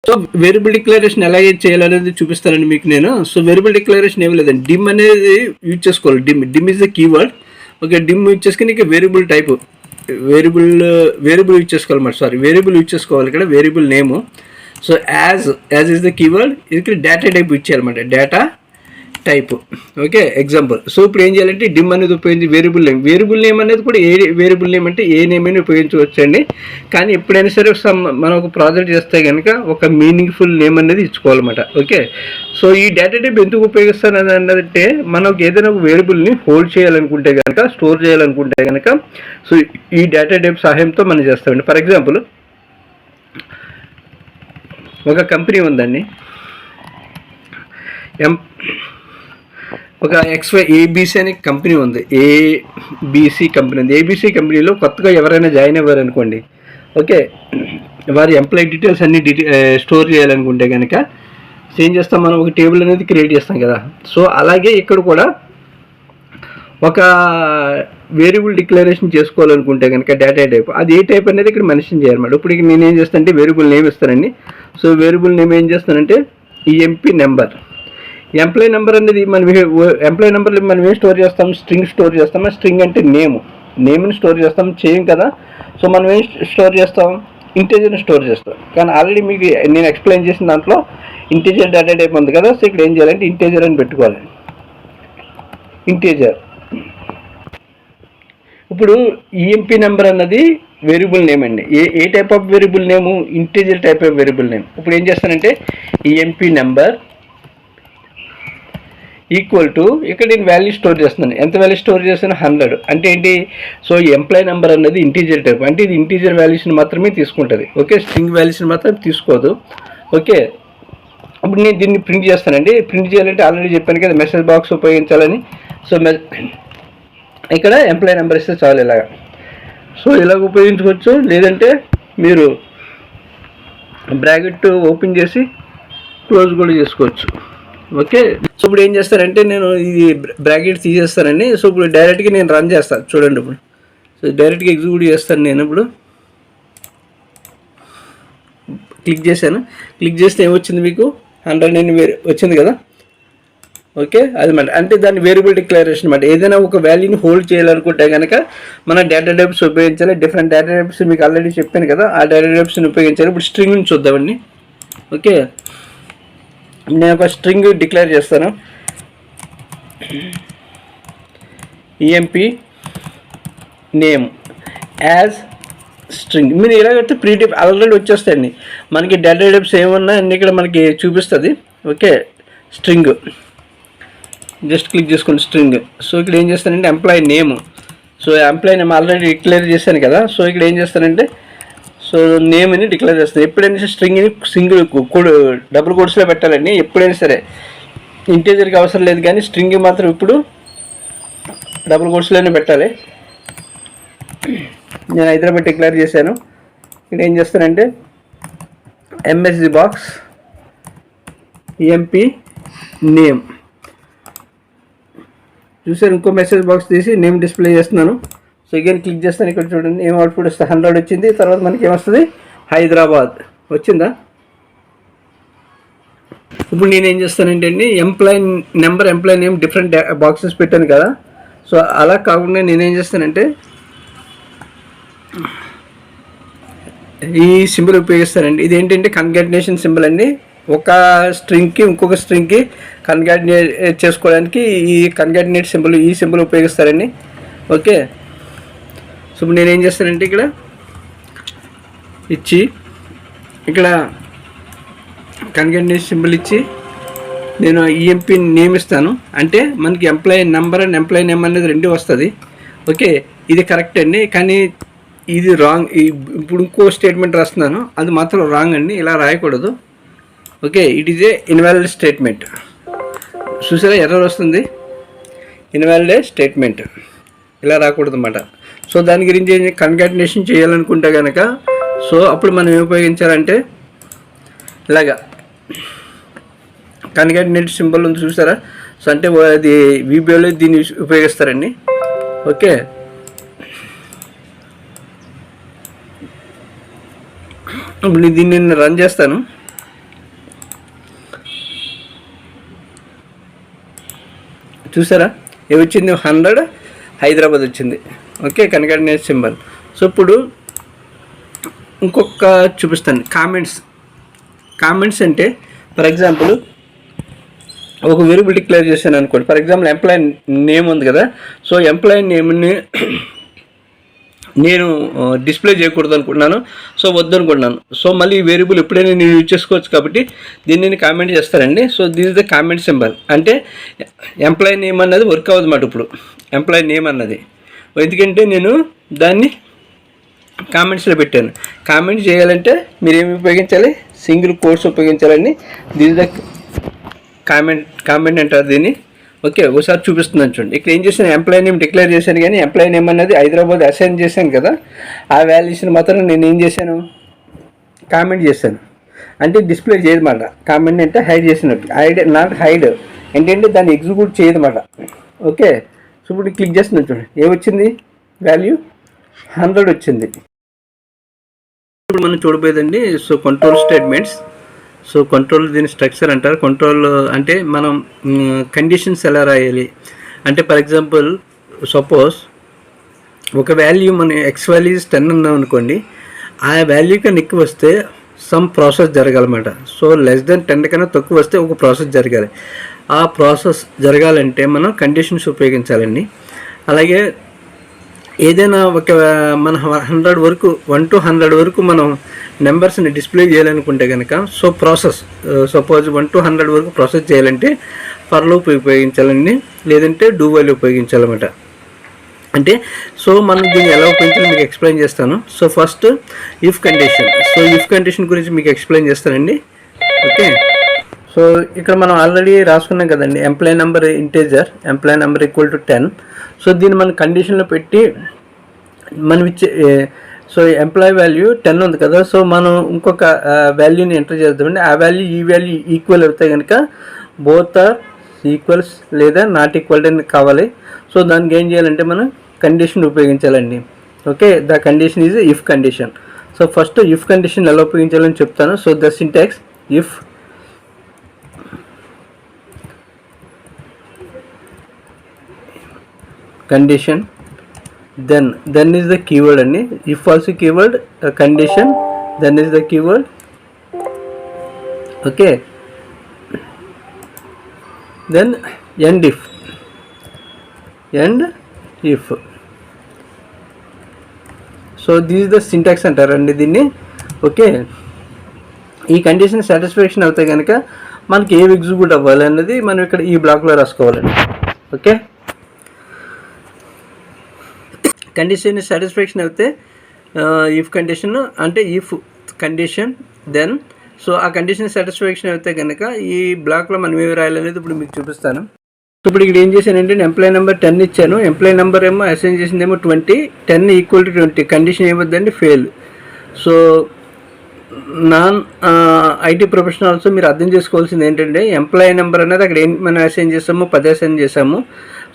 సో వేరియబుల్ డిక్లరేషన్ ఎలా చేయాలనేది చూపిస్తానండి మీకు నేను. సో వేరియబుల్ డిక్లరేషన్ ఏమి లేదండి, డిమ్ అనేది యూజ్ చేసుకోవాలి. Dim is the keyword. Okay, dim use చేసుకుని ఇక వేరియబుల్ టైప్ వేరియబుల్ యూజ్ చేసుకోవాలి. వేరియబుల్ యూజ్ చేసుకోవాలి ఇక్కడ, variable name. So as is the keyword, ఇక్కడ డేటా టైప్ యూజ్ చేయాలన్నమాట, data type. Okay, example. So ఇప్పుడు ఏం చేయాలంటే డిమ్ అనేది ఉపయోగించి వేరియబుల్ నేమ్ అనేది కూడా వేరియబుల్ నేమ్ అంటే ఏ నేమ్ అయినా ఉపయోగించవచ్చండి. కానీ ఎప్పుడైనా సరే మనం ఒక ప్రాజెక్ట్ చేస్తే కనుక ఒక మీనింగ్ఫుల్ నేమ్ అనేది ఇచ్చుకోవాలన్నమాట. ఓకే, సో ఈ డేటా టైప్ ఎందుకు ఉపయోగిస్తాను అన్నదంటే మనకు ఏదైనా ఒక వేరియబుల్ని హోల్డ్ చేయాలనుకుంటే కనుక, స్టోర్ చేయాలనుకుంటే కనుక సో ఈ డేటా టైప్ సహాయంతో మనం చేస్తామండి. ఫర్ ఎగ్జాంపుల్ ఒక కంపెనీ ఉందండి, ఒక ABC అనే కంపెనీ ఉంది, ABC కంపెనీ ఉంది. ABC కంపెనీలో కొత్తగా ఎవరైనా జాయిన్ అవ్వారు అనుకోండి. ఓకే, వారి ఎంప్లాయీ డీటెయిల్స్ అన్ని స్టోర్ చేయాలనుకుంటే కనుక ఏం చేస్తాం, మనం ఒక టేబుల్ అనేది క్రియేట్ చేస్తాం కదా. సో అలాగే ఇక్కడ కూడా ఒక వేరియబుల్ డిక్లరేషన్ చేసుకోవాలనుకుంటే కనుక డేటా టైప్, అది ఏ టైప్ అనేది ఇక్కడ మెన్షన్ చేయాలన్నమాట. ఇప్పుడు నేను ఏం చేస్తానంటే వేరియబుల్ నేమ్ ఇస్తానండి. సో వేరియబుల్ నేమ్ ఏం చేస్తానంటే EMP నెంబర్. ఎంప్లాయీ నెంబర్ అనేది ఎంప్లాయీ నెంబర్ మనం ఏం స్టోర్ చేస్తాం, స్ట్రింగ్ స్టోర్ చేస్తాం. స్ట్రింగ్ అంటే నేమ్ని స్టోర్ చేస్తాం, చేయం కదా. సో మనం ఏం స్టోర్ చేస్తాం, ఇంటీజర్ని స్టోర్ చేస్తాం. కానీ ఆల్రెడీ మీకు నేను ఎక్స్ప్లెయిన్ చేసిన దాంట్లో ఇంటీజర్ డేటా టైప్ ఉంది కదా. సో ఇక్కడ ఏం చేయాలంటే ఇంటీజర్ అని పెట్టుకోవాలి, ఇంటీజర్. ఇప్పుడు EMP నెంబర్ అన్నది వేరియబుల్ నేమ్ అండి. ఏ type of variable name, integer type of variable name. ఇప్పుడు ఏం చేస్తానంటే EMP నెంబర్ ఈక్వల్ టు, ఇక్కడ నేను వాల్యూ స్టోర్ చేస్తున్నాను. ఎంత వాల్యూ స్టోర్ చేస్తాను, 100. అంటే ఏంటి, సో ఎంప్లాయీ నెంబర్ అన్నది ఇంటీజర్ టైప్, అంటే ఇది ఇంటీజర్ వాల్యూస్ని మాత్రమే తీసుకుంటుంది. ఓకే, స్ట్రింగ్ వాల్యూస్ని మాత్రం తీసుకోదు. ఓకే, ఇప్పుడు నేను దీన్ని ప్రింట్ చేస్తానండి. ప్రింట్ చేయాలంటే ఆల్రెడీ చెప్పాను కదా మెసేజ్ బాక్స్ ఉపయోగించాలని. సో ఇక్కడ ఎంప్లాయీ నెంబర్ ఇస్తే చాలు ఇలాగా. సో ఇలాగ ఉపయోగించుకోవచ్చు, లేదంటే మీరు బ్రాకెట్ ఓపెన్ చేసి క్లోజ్ కూడా చేసుకోవచ్చు. ఓకే, సో ఇప్పుడు ఏం చేస్తానంటే నేను ఇది బ్రాకెట్ తీసేస్తానండి. సో ఇప్పుడు డైరెక్ట్గా నేను రన్ చేస్తాను చూడండి. ఇప్పుడు సో డైరెక్ట్గా ఎగ్జిక్యూట్ చేస్తాను. నేను ఇప్పుడు క్లిక్ చేశాను. క్లిక్ చేస్తే ఏమొచ్చింది, మీకు 100 వచ్చింది కదా. ఓకే, అది మాట అంటే దాన్ని వేరియబుల్ డిక్లరేషన్ అనమాట. ఏదైనా ఒక వాల్యూని హోల్డ్ చేయాలనుకుంటే కనుక మన డేటా టైప్స్ ఉపయోగించాలి. డిఫరెంట్ డేటా టైప్స్ మీకు ఆల్రెడీ చెప్పాను కదా, ఆ డేటా టైప్స్ని ఉపయోగించాలి. ఇప్పుడు స్ట్రింగ్ నుంచి చూద్దామండి. ఓకే, నేను ఒక స్ట్రింగ్ డిక్లేర్ చేస్తాను, EMP నేమ్ యాజ్ స్ట్రింగ్. మీరు ఇలాగైతే ప్రీటైప్ ఆల్రెడీ వచ్చేస్తాయండి మనకి. డేటా టైప్స్ ఏమన్నా అన్నీ ఇక్కడ మనకి చూపిస్తుంది. ఓకే, స్ట్రింగ్ జస్ట్ క్లిక్ చేసుకోండి, స్ట్రింగ్. సో ఇక్కడ ఏం చేస్తానంటే employee name. So employee name already declare చేశాను కదా. సో ఇక్కడ ఏం చేస్తానంటే సో నేమ్ని డిక్లేర్ చేస్తాను. ఎప్పుడైనా స్ట్రింగ్ని సింగిల్ డబుల్ కోట్స్లో పెట్టాలండి. ఎప్పుడైనా సరే ఇంటీజర్కి అవసరం లేదు, కానీ స్ట్రింగ్ మాత్రం ఇప్పుడు డబుల్ కోట్స్లోనే పెట్టాలి. నేను హైదరాబాద్ డిక్లేర్ చేశాను. ఇక్కడ ఏం చేస్తానంటే ఎంఎస్జి బాక్స్ ఎంపీ నేమ్ చూసారు. ఇంకో మెసేజ్ బాక్స్ తీసి నేమ్ డిస్ప్లే చేస్తున్నాను. సో అగైన్ క్లిక్ చేస్తాను. ఇక్కడ చూడండి ఏం అవుట్పుట్ వస్తుంది, 100 వచ్చింది. తర్వాత మనకి ఏమొస్తుంది, హైదరాబాద్ వచ్చిందా. ఇప్పుడు నేనేం చేస్తానంటే అండి employee number employee name different boxes పెట్టాను కదా. సో అలా కాకుండా నేనేం చేస్తానంటే ఈ సింబల్ ఉపయోగిస్తానండి. ఇది ఏంటంటే కన్కాటినేషన్ సింబల్ అండి. ఒక స్ట్రింగ్కి ఇంకొక స్ట్రింగ్కి కన్కాటినేట్ చేసుకోవడానికి ఈ కన్కాటినేట్ సింబల్, ఈ సింబల్ ఉపయోగిస్తారండి. ఓకే, సో ఇప్పుడు నేనేం చేస్తానంటే ఇక్కడ ఇచ్చి ఇక్కడ కన్కాటినేట్ సింబల్ ఇచ్చి నేను ఈఎంపీ నేమ్ ఇస్తాను. అంటే మనకి employee number and employee name అనేది 2 వస్తుంది. ఓకే, ఇది కరెక్ట్ అండి, కానీ ఇది రాంగ్. ఇప్పుడు ఇంకో స్టేట్మెంట్ రాస్తున్నాను, అది మాత్రం రాంగ్ అండి, ఇలా రాయకూడదు. Okay, it is a invalid statement. చూసారా ఎర్రర్ వస్తుంది, ఇన్వాలిడ్ స్టేట్మెంట్, ఇలా రాకూడదు అన్నమాట. సో దాని గురించి కన్కాటినేషన్ చేయాలనుకుంటే కనుక సో అప్పుడు మనం ఏం ఉపయోగించాలంటే ఇలాగా కన్కాటినేట్ సింబల్ ఉంది చూసారా. సో అంటే అది వీబీఓలో దీన్ని ఉపయోగిస్తారండి. ఓకే, ఇప్పుడు దీన్ని నేను రన్ చేస్తాను. చూసారా ఏమొచ్చింది, 100 హైదరాబాద్ వచ్చింది. Okay, concatenate symbol. సో ఇప్పుడు ఇంకొక చూపిస్తాను కామెంట్స్ అంటే ఫర్ ఎగ్జాంపుల్ ఒక వేరియబుల్ డిక్లేర్ చేశాను అనుకోండి. ఫర్ ఎగ్జాంపుల్ ఎంప్లాయీ నేమ్ ఉంది కదా. సో ఎంప్లాయీ నేమ్ని నేను డిస్ప్లే చేయకూడదు అనుకుంటున్నాను, సో వద్దు అనుకుంటున్నాను. సో మళ్ళీ ఈ వేరియబుల్ ఎప్పుడైనా నేను యూజ్ చేసుకోవచ్చు కాబట్టి దీన్ని నేను కామెంట్ చేస్తానండి. So this is the comment symbol. అంటే ఎంప్లాయీ నేమ్ అన్నది వర్క్ అవ్వదు అన్నమాట. ఇప్పుడు ఎంప్లాయీ నేమ్ అన్నది ఎందుకంటే నేను దాన్ని కామెంట్స్లో పెట్టాను. కామెంట్ చేయాలంటే మీరు ఏమి ఉపయోగించాలి, సింగిల్ కోట్స్ ఉపయోగించాలండి. దిస్ ఇస్ ద కామెంట్ అంటారు దీన్ని. ఓకే, ఒకసారి చూపిస్తున్నాను చూడండి. ఇక్కడ ఏం చేశాను, ఎంప్లాయీ నేమ్ డిక్లేర్ చేశాను, కానీ ఎంప్లాయీ నేమ్ అనేది హైదరాబాద్ అసైన్ చేశాను కదా. ఆ వాల్యూస్ని మాత్రం నేను ఏం చేశాను, కామెంట్ చేశాను. అంటే డిస్ప్లే చేయదన్నమాట. కామెంట్ అంటే హైడ్ చేసినట్టు, నాట్ హైడ్ ఏంటంటే దాన్ని ఎగ్జిక్యూట్ చేయదన్నమాట. ఓకే, సో ఇప్పుడు క్లిక్ చేస్తున్నాను చూడండి ఏమొచ్చింది, వాల్యూ 100 వచ్చింది. ఇప్పుడు మనం చూడబోయేదండి so control statements. So control దీని స్ట్రక్చర్ అంటారు. కంట్రోల్ అంటే మనం కండిషన్స్ ఎలా రాయాలి అంటే ఫర్ ఎగ్జాంపుల్ సపోజ్ ఒక వాల్యూ మన ఎక్స్ వాల్యూ 10 ఉన్నాం అనుకోండి, ఆ వాల్యూ కన్నా ఎక్కువ వస్తే సమ్ ప్రాసెస్ జరగాలన్నమాట. సో లెస్ దెన్ 10 కన్నా తక్కువ వస్తే ఒక ప్రాసెస్ జరగాలి. ఆ ప్రాసెస్ జరగాలంటే మనం కండిషన్స్ ఉపయోగించాలండి. అలాగే ఏదైనా ఒక మన 100 వరకు 1 to 100 వరకు మనం నెంబర్స్ని డిస్ప్లే చేయాలనుకుంటే కనుక సో ప్రాసెస్ సపోజ్ 1 to 100 వరకు ప్రాసెస్ చేయాలంటే ఫర్ లూప్ ఉపయోగించాలండి, లేదంటే డూ వైల్ ఉపయోగించాలన్నమాట. అంటే సో మనం దీన్ని ఎలా ఉపయోగించాలో మీకు ఎక్స్ప్లెయిన్ చేస్తాను. So first if condition. So if condition గురించి మీకు ఎక్స్ప్లెయిన్ చేస్తానండి. ఓకే, సో ఇక్కడ మనం ఆల్రెడీ రాసుకున్నాం కదండి, employee number integer, employee number equal to 10. So దీన్ని మనం కండిషన్లో పెట్టి మనం ఇచ్చే సో ఎంప్లాయీ వాల్యూ 10 ఉంది కదా. సో మనం ఇంకొక వాల్యూని ఎంటర్ చేద్దామండి. ఆ వాల్యూ ఈ వాల్యూ ఈక్వల్ అవుతాయి కనుక బోత్ ఆర్ ఈక్వల్స్ లేదా నాట్ ఈక్వల్ అని కావాలి. సో దానికి ఏం చేయాలంటే మనం కండిషన్ ఉపయోగించాలండి. Okay, the condition is if condition. So first if condition ఎలా ఉపయోగించాలని చెప్తాను. So the syntax if condition then is the keyword and if also keyword condition then is the keyword. Okay, then end if so this is the syntax అంటారండి దీన్ని. ఓకే, ఈ కండిషన్ సాటిస్ఫాక్షన్ అవుతాయి కనుక మనకి ఏవి ఎగ్జిక్యూట్ అవ్వాలి అన్నది మనం ఇక్కడ ఈ బ్లాక్లో రాసుకోవాలండి. ఓకే, కండిషన్ సాటిస్ఫాక్షన్ అయితే ఇఫ్ కండిషన్ అంటే ఇఫ్ కండిషన్ దెన్, సో ఆ కండిషన్ సాటిస్ఫాక్షన్ అయితే కనుక ఈ బ్లాక్లో మనం ఏమి రాయాలనేది ఇప్పుడు మీకు చూపిస్తాను. సో ఇప్పుడు ఇక్కడ ఏం చేశానంటే నేను ఎంప్లాయీ నెంబర్ 10 ఇచ్చాను, ఎంప్లాయీ నెంబర్ ఏమో అసైన్ చేసిందేమో 20, 10 ఈక్వల్ టు 20, కండిషన్ ఏమవుతుందండి fail. So non IT professionals మీరు అర్థం చేసుకోవాల్సింది ఏంటంటే ఎంప్లాయీ నెంబర్ అనేది అక్కడ ఏం మనం అసైన్ చేసాము, 10 అసైన్ చేసాము.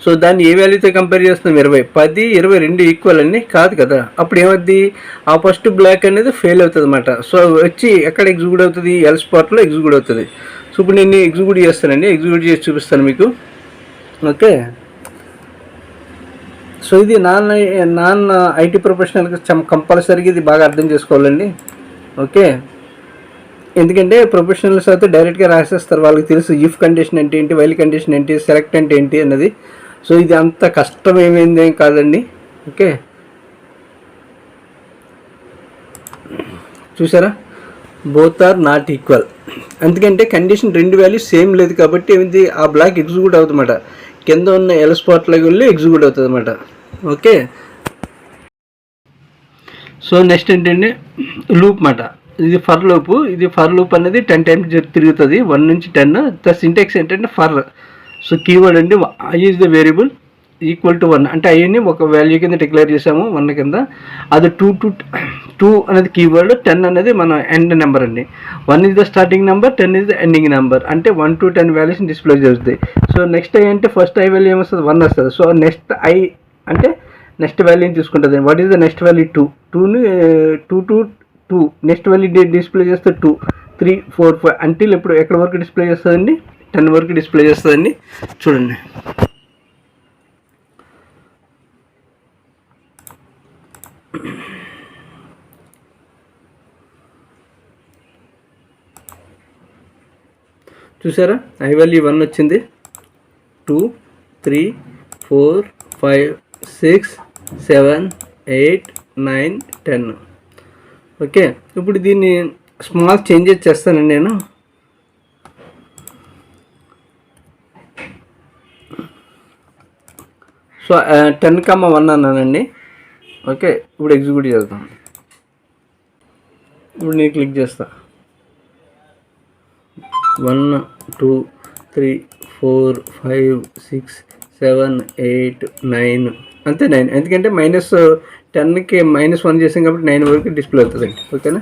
సో దాన్ని ఏ వాల్యూతో కంపేర్ చేస్తున్నాం, 20, 10, 20 రెండు ఈక్వల్ అండి కాదు కదా. అప్పుడు ఏమవుద్ది, ఆ ఫస్ట్ బ్లాక్ అనేది ఫెయిల్ అవుతుంది అన్నమాట. సో వచ్చి ఎక్కడ ఎగ్జిక్యూట్ అవుతుంది, ఎల్ స్పాట్లో ఎగ్జిక్యూట్ అవుతుంది. సో ఇప్పుడు నేను ఎగ్జిక్యూట్ చేస్తానండి, ఎగ్జిక్యూట్ చేసి చూపిస్తాను మీకు. ఓకే, సో ఇది నాన్ ఐటీ ప్రొఫెషనల్కి కంపల్సరీగా ఇది బాగా అర్థం చేసుకోవాలండి. ఓకే, ఎందుకంటే ప్రొఫెషనల్స్ అయితే డైరెక్ట్గా రాసేస్తారు, వాళ్ళకి తెలుసు ఇఫ్ కండిషన్ అంటే ఏంటి, వైల్ కండిషన్ ఏంటి, సెలెక్ట్ అంటే ఏంటి అన్నది. సో ఇది అంత కష్టం ఏమైంది ఏం కాదండి. ఓకే, చూసారా, బోత్ ఆర్ నాట్ ఈక్వల్. ఎందుకంటే కండిషన్ రెండు వాల్యూస్ సేమ్ లేదు కాబట్టి ఏమిటి, ఆ బ్లాక్ ఎగ్జిక్యూట్ అవుతుందన్నమాట, కింద ఉన్న ఎల్ స్పాట్లోకి వెళ్ళి ఎగ్జిక్యూట్ అవుతుంది అన్నమాట. ఓకే, సో నెక్స్ట్ ఏంటంటే లూప్ మాట, ఇది ఫర్ లూప్. ఇది ఫర్ లూప్ అనేది 10 టైమ్స్ తిరుగుతుంది, 1 నుంచి 10. ద సింటాక్స్ ఏంటంటే ఫర్. సో కీవర్డ్ అండి I is the variable equal to 1 అంటే ఐని ఒక వాల్యూ కింద డిక్లేర్ చేసాము 1 కింద. అది 2 అనేది కీవర్డ్, 10 అనేది మన ఎండ్ నెంబర్ అండి. 1 is the starting number, 10 is the ending number. అంటే 1 to 10 వాల్యూస్ని డిస్ప్లే చేస్తుంది. సో నెక్స్ట్ ఐ అంటే ఫస్ట్ ఐ వాల్యూ ఏమొస్తుంది, 1 వస్తుంది. సో నెక్స్ట్ ఐ అంటే నెక్స్ట్ వాల్యూని తీసుకుంటుంది. What is the next value, 2ని 2 to 2 నెక్స్ట్ వాల్యూ డిస్ప్లే చేస్తే 2, 3, 4, 5 అంటిల్ ఎప్పుడు ఎక్కడ వరకు డిస్ప్లే చేస్తుందండి, 10 వరకు డిస్ప్లే చేస్తుందండి. చూడండి, చూసారా, ఐ వాల్యూ 1 వచ్చింది, 2, 3, 4, 5, 6, 7, 8, 9, 10. ఓకే, ఇప్పుడు దీన్ని స్మాల్ చేంజెస్ చేస్తానండి నేను. సో 10,1 అన్నానండి. ఓకే, ఇప్పుడు ఎగ్జిక్యూట్ చేద్దాం. ఇప్పుడు నేను క్లిక్ చేస్తా, 1, 2, 3, 4, 5, 6, 7, 8, 9 అంతే 9. ఎందుకంటే -10కి -1 చేసాం కాబట్టి 9 వరకు డిస్ప్లే అవుతుందండి. ఓకేనా.